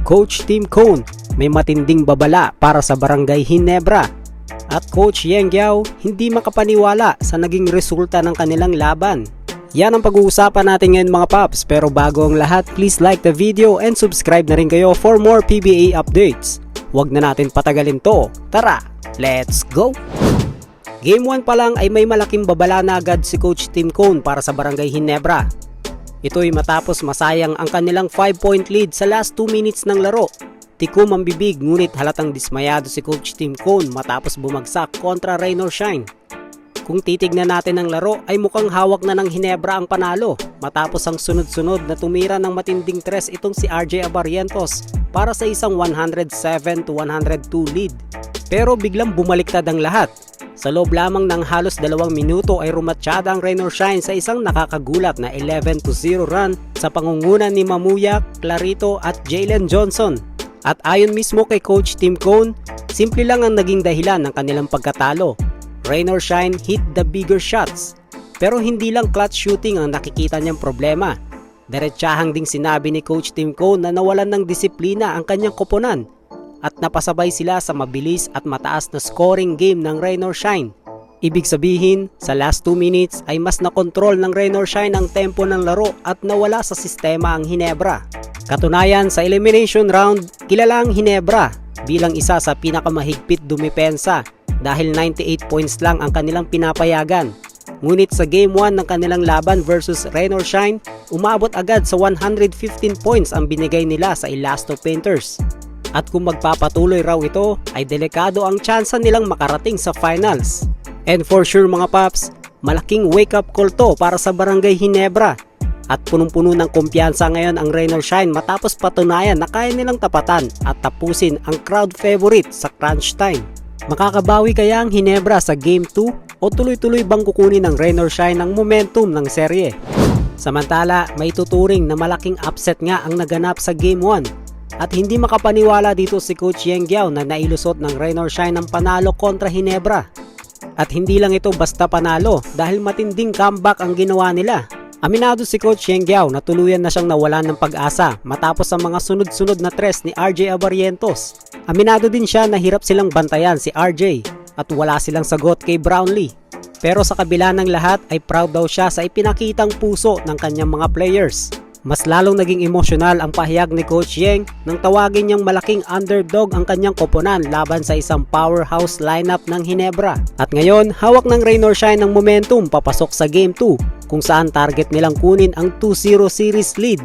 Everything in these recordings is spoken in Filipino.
Coach Tim Cone may matinding babala para sa Barangay Ginebra at Coach Yeng Guiao hindi makapaniwala sa naging resulta ng kanilang laban. Yan ang pag-uusapan natin ngayon mga paps, pero bago ang lahat, please like the video and subscribe na rin kayo for more PBA updates. Huwag na natin patagalin to, tara, let's go! Game 1 pa lang ay may malaking babala na agad si Coach Tim Cone para sa Barangay Ginebra. Ito'y matapos masayang ang kanilang 5-point lead sa last 2 minutes ng laro. Tikom ang bibig ngunit halatang dismayado si Coach Tim Cone matapos bumagsak kontra Rain or Shine. Kung titignan natin ang laro ay mukhang hawak na ng Ginebra ang panalo matapos ang sunod-sunod na tumira ng matinding tres itong si RJ Abarrientos para sa isang 107-102 lead. Pero biglang bumaliktad ang lahat. Sa loob lamang ng halos 2 minuto ay rumatsyada ang Rain or Shine sa isang nakakagulat na 11-0 run sa pangunguna ni Mamuya, Clarito at Jalen Johnson. At ayon mismo kay Coach Tim Cone, simple lang ang naging dahilan ng kanilang pagkatalo. Rain or Shine hit the bigger shots. Pero hindi lang clutch shooting ang nakikita niyang problema. Diretsahang ding sinabi ni Coach Tim Cone na nawalan ng disiplina ang kanyang koponan at napasabay sila sa mabilis at mataas na scoring game ng Rain or Shine. Ibig sabihin, sa last 2 minutes ay mas nakontrol ng Rain or Shine ang tempo ng laro at nawala sa sistema ang Ginebra. Katunayan, sa elimination round, kilala ang Ginebra bilang isa sa pinakamahigpit dumepensa dahil 98 points lang ang kanilang pinapayagan. Ngunit sa Game 1 ng kanilang laban versus Rain or Shine, umabot agad sa 115 points ang binigay nila sa Elasto Painters. At kung magpapatuloy raw ito, ay delikado ang tsansa nilang makarating sa finals. And for sure mga paps, malaking wake-up call to para sa Barangay Ginebra. At punong-puno ng kumpiyansa ngayon ang Rain or Shine matapos patunayan na kaya nilang tapatan at tapusin ang crowd favorite sa crunch time. Makakabawi kaya ang Ginebra sa Game 2 o tuloy-tuloy bang kukunin ng Rain or Shine ang momentum ng serye? Samantala, may tuturing na malaking upset nga ang naganap sa Game 1. At hindi makapaniwala dito si Coach Yeng Guiao na nailusot ng Rain or Shine ang panalo kontra Ginebra. At hindi lang ito basta panalo dahil matinding comeback ang ginawa nila. Aminado si Coach Yeng Guiao na tuluyan na siyang nawalan ng pag-asa matapos ang mga sunod-sunod na tres ni RJ Abarrientos. Aminado din siya na hirap silang bantayan si RJ at wala silang sagot kay Brownlee. Pero sa kabila ng lahat ay proud daw siya sa ipinakitang puso ng kanyang mga players. Mas lalong naging emosyonal ang pahayag ni Coach Yeng nang tawagin niyang malaking underdog ang kanyang koponan laban sa isang powerhouse lineup ng Ginebra. At ngayon, hawak ng Rain or Shine ng momentum papasok sa Game 2 kung saan target nilang kunin ang 2-0 series lead.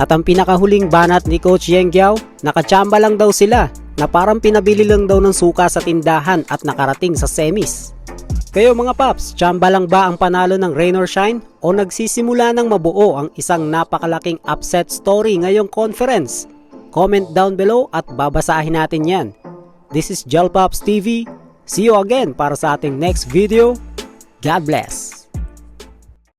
At ang pinakahuling banat ni Coach Yeng Guiao, nakachamba lang daw sila na parang pinabili lang daw ng suka sa tindahan at nakarating sa semis. Kayo mga paps, tsamba lang ba ang panalo ng Rain or Shine o nagsisimula ng mabuo ang isang napakalaking upset story ngayong conference? Comment down below at babasahin natin yan. This is Jalpops TV. See you again para sa ating next video. God bless!